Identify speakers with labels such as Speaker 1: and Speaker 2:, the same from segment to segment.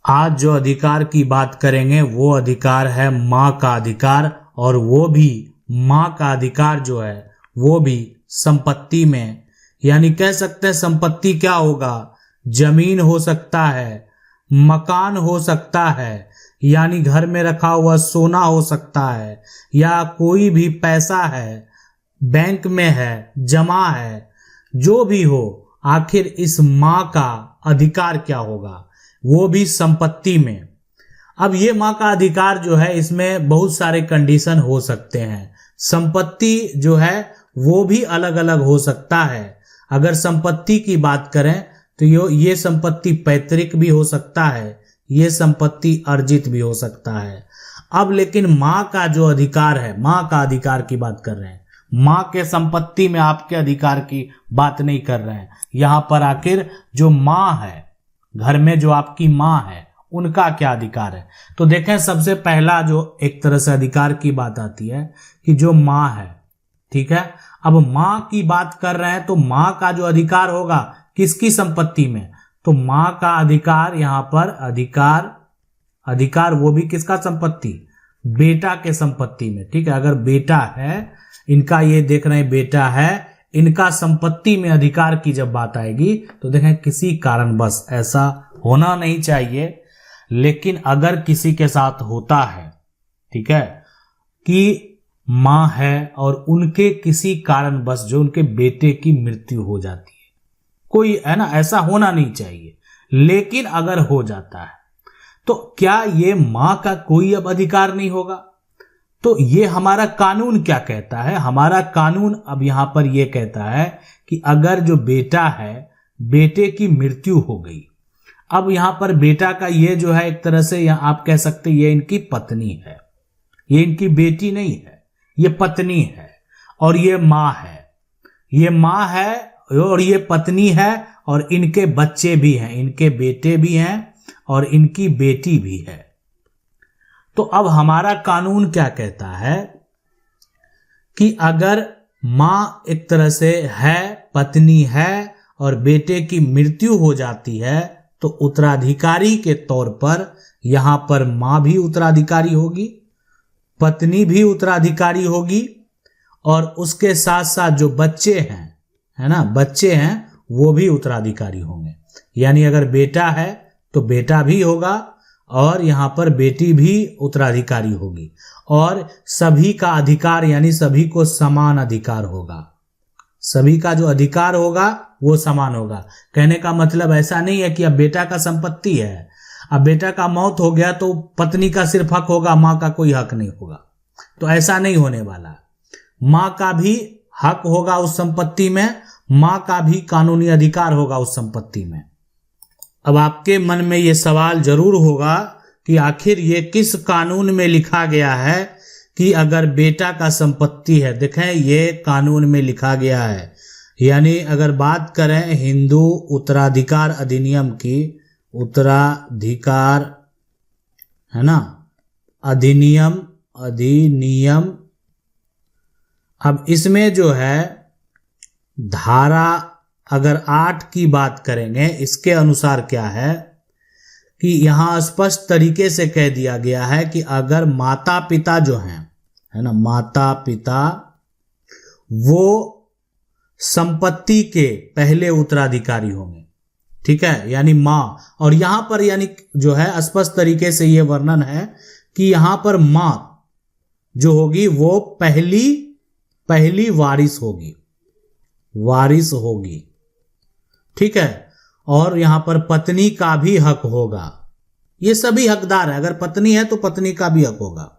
Speaker 1: आज जो अधिकार की बात करेंगे वो अधिकार है माँ का अधिकार, और वो भी माँ का अधिकार जो है वो भी संपत्ति में। यानी कह सकते हैं संपत्ति क्या होगा, जमीन हो सकता है, मकान हो सकता है, यानी घर में रखा हुआ सोना हो सकता है, या कोई भी पैसा है, बैंक में है, जमा है, जो भी हो, आखिर इस माँ का अधिकार क्या होगा, वो भी संपत्ति में। अब ये माँ का अधिकार जो है इसमें बहुत सारे कंडीशन हो सकते हैं। संपत्ति जो है वो भी अलग अलग हो सकता है। अगर संपत्ति की बात करें तो ये संपत्ति पैतृक भी हो सकता है, ये संपत्ति अर्जित भी हो सकता है। अब लेकिन माँ का जो अधिकार है, माँ का अधिकार की बात कर रहे हैं, माँ के संपत्ति में आपके अधिकार की बात नहीं कर रहे हैं। यहां पर आखिर जो माँ है, घर में जो आपकी माँ है, उनका क्या अधिकार है। तो देखें, सबसे पहला जो एक तरह से अधिकार की बात आती है कि जो माँ है, ठीक है। अब माँ की बात कर रहे हैं तो माँ का जो अधिकार होगा किसकी संपत्ति में, तो माँ का अधिकार यहां पर अधिकार वो भी किसका संपत्ति, बेटा के संपत्ति में, ठीक है। अगर बेटा है, इनका ये देख रहे हैं बेटा है, इनका संपत्ति में अधिकार की जब बात आएगी तो देखें किसी कारणवश, ऐसा होना नहीं चाहिए लेकिन अगर किसी के साथ होता है, ठीक है, कि माँ है और उनके किसी कारणवश जो उनके बेटे की मृत्यु हो जाती है, कोई है ना, ऐसा होना नहीं चाहिए, लेकिन अगर हो जाता है तो क्या ये माँ का कोई अब अधिकार नहीं होगा। तो ये हमारा कानून क्या कहता है, हमारा कानून अब यहां पर ये कहता है कि अगर जो बेटा है, बेटे की मृत्यु हो गई, अब यहां पर बेटा का ये जो है एक तरह से यहां आप कह सकते ये इनकी पत्नी है, ये इनकी बेटी नहीं है, ये पत्नी है, और ये माँ है, ये माँ है और ये पत्नी है, और इनके बच्चे भी हैं, इनके बेटे भी हैं और इनकी बेटी भी है। तो अब हमारा कानून क्या कहता है कि अगर माँ एक तरह से है, पत्नी है और बेटे की मृत्यु हो जाती है तो उत्तराधिकारी के तौर पर यहां पर माँ भी उत्तराधिकारी होगी, पत्नी भी उत्तराधिकारी होगी, और उसके साथ साथ जो बच्चे हैं, है ना, बच्चे हैं वो भी उत्तराधिकारी होंगे। यानी अगर बेटा है तो बेटा भी होगा और यहां पर बेटी भी उत्तराधिकारी होगी, और सभी का अधिकार यानी सभी को समान अधिकार होगा, सभी का जो अधिकार होगा वो समान होगा। कहने का मतलब ऐसा नहीं है कि अब बेटा का संपत्ति है, अब बेटा का मौत हो गया तो पत्नी का सिर्फ हक होगा, माँ का कोई हक नहीं होगा, तो ऐसा नहीं होने वाला। माँ का भी हक होगा उस संपत्ति में, माँ का भी कानूनी अधिकार होगा उस संपत्ति में। अब आपके मन में ये सवाल जरूर होगा कि आखिर ये किस कानून में लिखा गया है कि अगर बेटा का संपत्ति है। देखें, ये कानून में लिखा गया है, यानी अगर बात करें हिंदू उत्तराधिकार अधिनियम की, उत्तराधिकार है ना, अधिनियम, अब इसमें जो है धारा अगर 8 की बात करेंगे, इसके अनुसार क्या है कि यहां स्पष्ट तरीके से कह दिया गया है कि अगर माता पिता जो हैं, है ना, माता पिता वो संपत्ति के पहले उत्तराधिकारी होंगे, ठीक है, यानी माँ। और यहां पर यानी जो है स्पष्ट तरीके से ये वर्णन है कि यहां पर माँ जो होगी वो पहली वारिस होगी, ठीक है, और यहां पर पत्नी का भी हक होगा, ये सभी हकदार है। अगर पत्नी है तो पत्नी का भी हक होगा।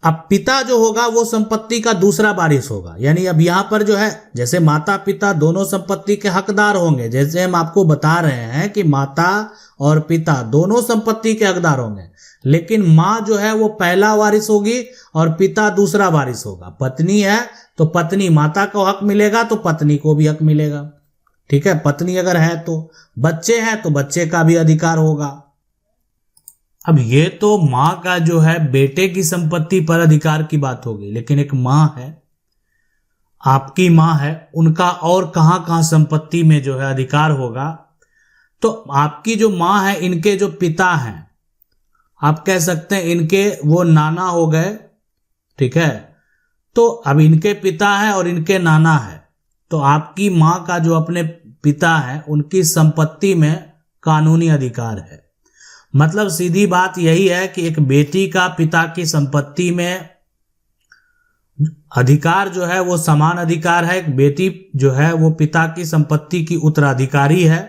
Speaker 1: अब पिता जो होगा वो संपत्ति का दूसरा वारिस होगा, यानी अब यहां पर जो है जैसे माता पिता दोनों संपत्ति के हकदार होंगे, जैसे हम आपको बता रहे हैं कि माता और पिता दोनों संपत्ति के हकदार होंगे, लेकिन माँ जो है वो पहला वारिस होगी और पिता दूसरा वारिस होगा। पत्नी है तो पत्नी, माता को हक मिलेगा तो पत्नी को भी हक मिलेगा, ठीक है, पत्नी अगर है तो। बच्चे हैं तो बच्चे का भी अधिकार होगा। अब ये तो माँ का जो है बेटे की संपत्ति पर अधिकार की बात होगी, लेकिन एक माँ है, आपकी माँ है, उनका और कहां कहां संपत्ति में जो है अधिकार होगा। तो आपकी जो माँ है, इनके जो पिता हैं, आप कह सकते हैं इनके वो नाना हो गए, ठीक है। तो अब इनके पिता है और इनके नाना है, तो आपकी माँ का जो अपने पिता है उनकी संपत्ति में कानूनी अधिकार है। मतलब सीधी बात यही है कि एक बेटी का पिता की संपत्ति में अधिकार जो है वो समान अधिकार है। एक बेटी जो है वो पिता की संपत्ति की उत्तराधिकारी है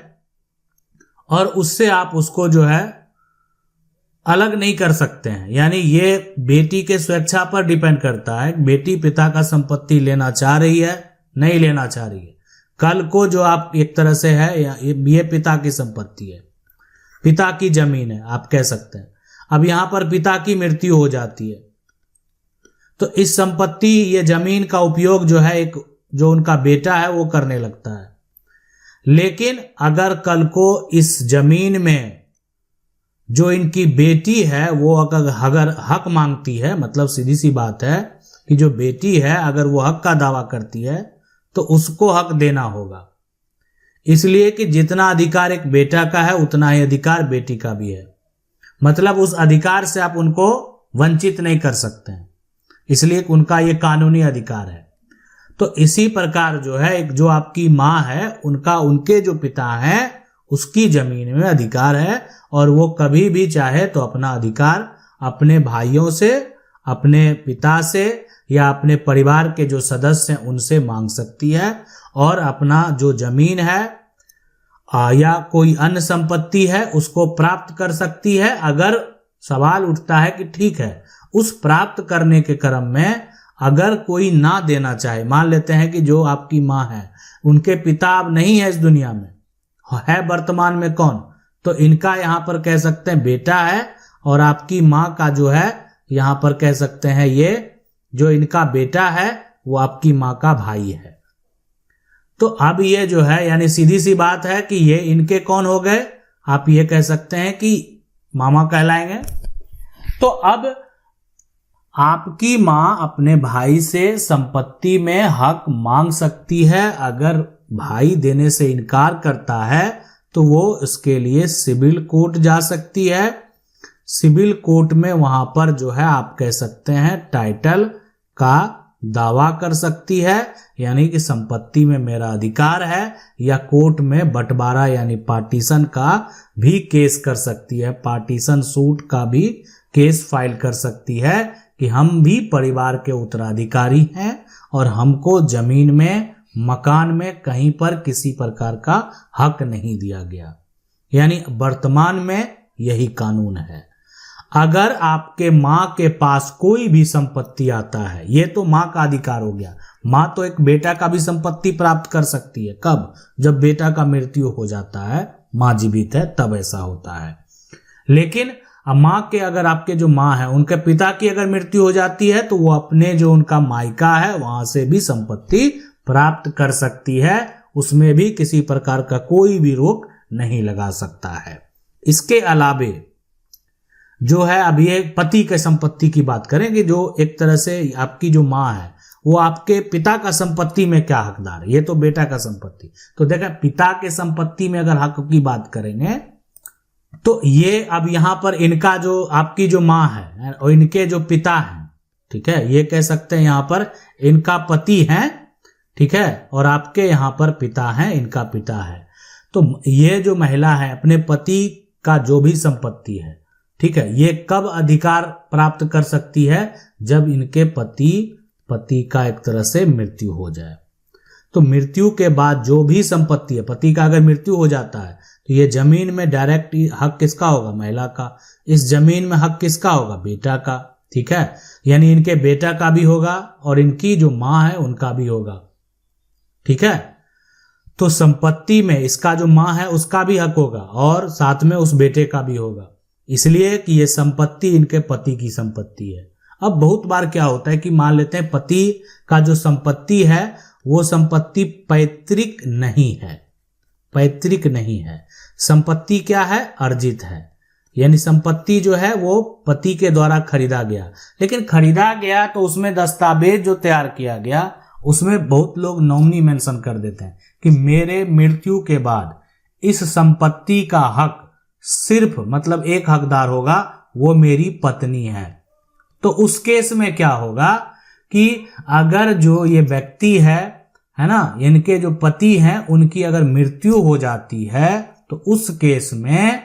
Speaker 1: और उससे आप उसको जो है अलग नहीं कर सकते हैं। यानी ये बेटी के स्वेच्छा पर डिपेंड करता है, बेटी पिता का संपत्ति लेना चाह रही है, नहीं लेना चाह रही है। कल को जो आप एक तरह से है, ये पिता की संपत्ति है, पिता की जमीन है, आप कह सकते हैं। अब यहां पर पिता की मृत्यु हो जाती है तो इस संपत्ति, ये जमीन का उपयोग जो है एक जो उनका बेटा है वो करने लगता है। लेकिन अगर कल को इस जमीन में जो इनकी बेटी है वो अगर हक मांगती है, मतलब सीधी सी बात है कि जो बेटी है अगर वो हक का दावा करती है तो उसको हक देना होगा। इसलिए कि जितना अधिकार एक बेटा का है उतना ही अधिकार बेटी का भी है। मतलब उस अधिकार से आप उनको वंचित नहीं कर सकते हैं, इसलिए उनका ये कानूनी अधिकार है। तो इसी प्रकार जो है एक जो आपकी माँ है उनका उनके जो पिता हैं उसकी जमीन में अधिकार है और वो कभी भी चाहे तो अपना अधिकार अपने भाइयों से, अपने पिता से या अपने परिवार के जो सदस्य हैं उनसे मांग सकती है और अपना जो जमीन है या कोई अन्य संपत्ति है उसको प्राप्त कर सकती है। अगर सवाल उठता है कि ठीक है, उस प्राप्त करने के क्रम में अगर कोई ना देना चाहे, मान लेते हैं कि जो आपकी माँ है उनके पिता अब नहीं है इस दुनिया में, है वर्तमान में कौन, तो इनका यहाँ पर कह सकते हैं बेटा है और आपकी माँ का जो है यहाँ पर कह सकते हैं ये जो इनका बेटा है वो आपकी माँ का भाई है। तो अब ये जो है यानी सीधी सी बात है कि ये इनके कौन हो गए, आप ये कह सकते हैं कि मामा कहलाएंगे। तो अब आपकी माँ अपने भाई से संपत्ति में हक मांग सकती है। अगर भाई देने से इनकार करता है तो वो इसके लिए सिविल कोर्ट जा सकती है। सिविल कोर्ट में वहां पर जो है आप कह सकते हैं टाइटल का दावा कर सकती है, यानी कि संपत्ति में मेरा अधिकार है, या कोर्ट में बंटवारा यानी पार्टीशन का भी केस कर सकती है, पार्टीशन सूट का भी केस फाइल कर सकती है कि हम भी परिवार के उत्तराधिकारी हैं और हमको जमीन में, मकान में कहीं पर किसी प्रकार का हक नहीं दिया गया। यानी वर्तमान में यही कानून है। अगर आपके माँ के पास कोई भी संपत्ति आता है, ये तो माँ का अधिकार हो गया। माँ तो एक बेटा का भी संपत्ति प्राप्त कर सकती है, कब, जब बेटा का मृत्यु हो जाता है, माँ जीवित है तब ऐसा होता है। लेकिन माँ के अगर आपके जो माँ है उनके पिता की अगर मृत्यु हो जाती है तो वो अपने जो उनका मायका है वहां से भी संपत्ति प्राप्त कर सकती है, उसमें भी किसी प्रकार का कोई भी रोक नहीं लगा सकता है। इसके अलावे जो है अभी एक पति के संपत्ति की बात करेंगे, जो एक तरह से आपकी जो माँ है वो आपके पिता का संपत्ति में क्या हकदार है, ये तो बेटा का संपत्ति। तो देखें पिता के संपत्ति में अगर हक की बात करेंगे तो ये अब यहाँ पर इनका जो आपकी जो माँ है और इनके जो पिता हैं, ठीक है, ये कह सकते हैं यहाँ पर इनका पति है, ठीक है, और आपके यहाँ पर पिता हैं, इनका पिता है। तो ये जो महिला है अपने पति का जो भी संपत्ति है, ठीक है, ये कब अधिकार प्राप्त कर सकती है, जब इनके पति का एक तरह से मृत्यु हो जाए। तो मृत्यु के बाद जो भी संपत्ति है, पति का अगर मृत्यु हो जाता है तो ये जमीन में डायरेक्ट हक किसका होगा, महिला का। इस जमीन में हक किसका होगा, बेटा का, ठीक है, यानी इनके बेटा का भी होगा और इनकी जो माँ है उनका भी होगा, ठीक है। तो संपत्ति में इसका जो माँ है उसका भी हक होगा और साथ में उस बेटे का भी होगा, इसलिए कि ये संपत्ति इनके पति की संपत्ति है। अब बहुत बार क्या होता है कि मान लेते हैं पति का जो संपत्ति है वो संपत्ति पैतृक नहीं है, पैतृक नहीं है, संपत्ति क्या है, अर्जित है। यानी संपत्ति जो है वो पति के द्वारा खरीदा गया, लेकिन खरीदा गया तो उसमें दस्तावेज जो तैयार किया गया उसमें बहुत लोग नॉमिनी मेंशन कर देते हैं कि मेरे मृत्यु के बाद इस संपत्ति का हक सिर्फ मतलब एक हकदार होगा, वो मेरी पत्नी है। तो उस केस में क्या होगा कि अगर जो ये व्यक्ति है ना, इनके जो पति हैं, उनकी अगर मृत्यु हो जाती है तो उस केस में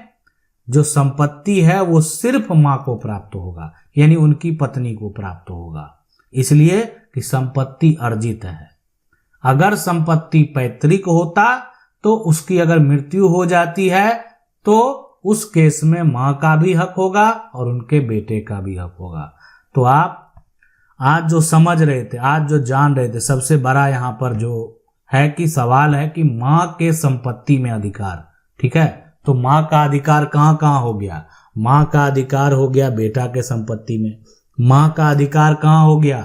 Speaker 1: जो संपत्ति है वो सिर्फ मां को प्राप्त होगा, यानी उनकी पत्नी को प्राप्त होगा, इसलिए कि संपत्ति अर्जित है। अगर संपत्ति पैतृक होता तो उसकी अगर मृत्यु हो जाती है तो उस केस में मां का भी हक होगा और उनके बेटे का भी हक होगा। तो आप आज जो समझ रहे थे, आज जो जान रहे थे, सबसे बड़ा यहां पर जो है कि सवाल है कि मां के संपत्ति में अधिकार, ठीक है। तो मां का अधिकार कहां कहां हो गया? मां का अधिकार हो गया बेटा के संपत्ति में। मां का अधिकार कहां हो गया?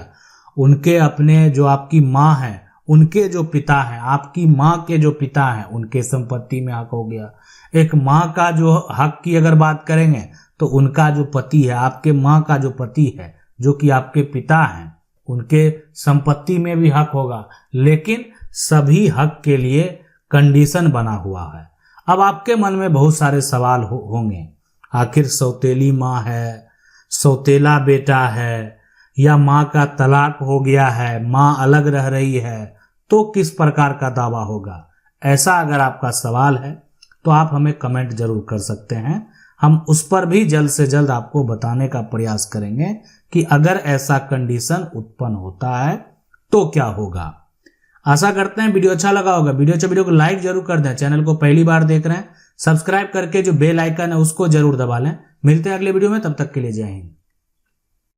Speaker 1: उनके अपने जो आपकी मां है, उनके जो पिता हैं, आपकी मां के जो पिता हैं, उनके संपत्ति में हक हो गया। एक मां का जो हक की अगर बात करेंगे तो उनका जो पति है, आपके मां का जो पति है, जो कि आपके पिता हैं, उनके संपत्ति में भी हक होगा। लेकिन सभी हक के लिए कंडीशन बना हुआ है। अब आपके मन में बहुत सारे सवाल होंगे, आखिर सौतेली मां है, सौतेला बेटा है, या मां का तलाक हो गया है, मां अलग रह रही है, तो किस प्रकार का दावा होगा? ऐसा अगर आपका सवाल है तो आप हमें कमेंट जरूर कर सकते हैं। हम उस पर भी जल्द से जल्द आपको बताने का प्रयास करेंगे कि अगर ऐसा कंडीशन उत्पन्न होता है तो क्या होगा। आशा करते हैं वीडियो अच्छा लगा होगा। वीडियो को लाइक जरूर कर दें। चैनल को पहली बार देख रहे हैं, सब्सक्राइब करके जो बेल आइकन है उसको जरूर दबा लें। मिलते हैं अगले वीडियो में, तब तक के लिए जय हिंद।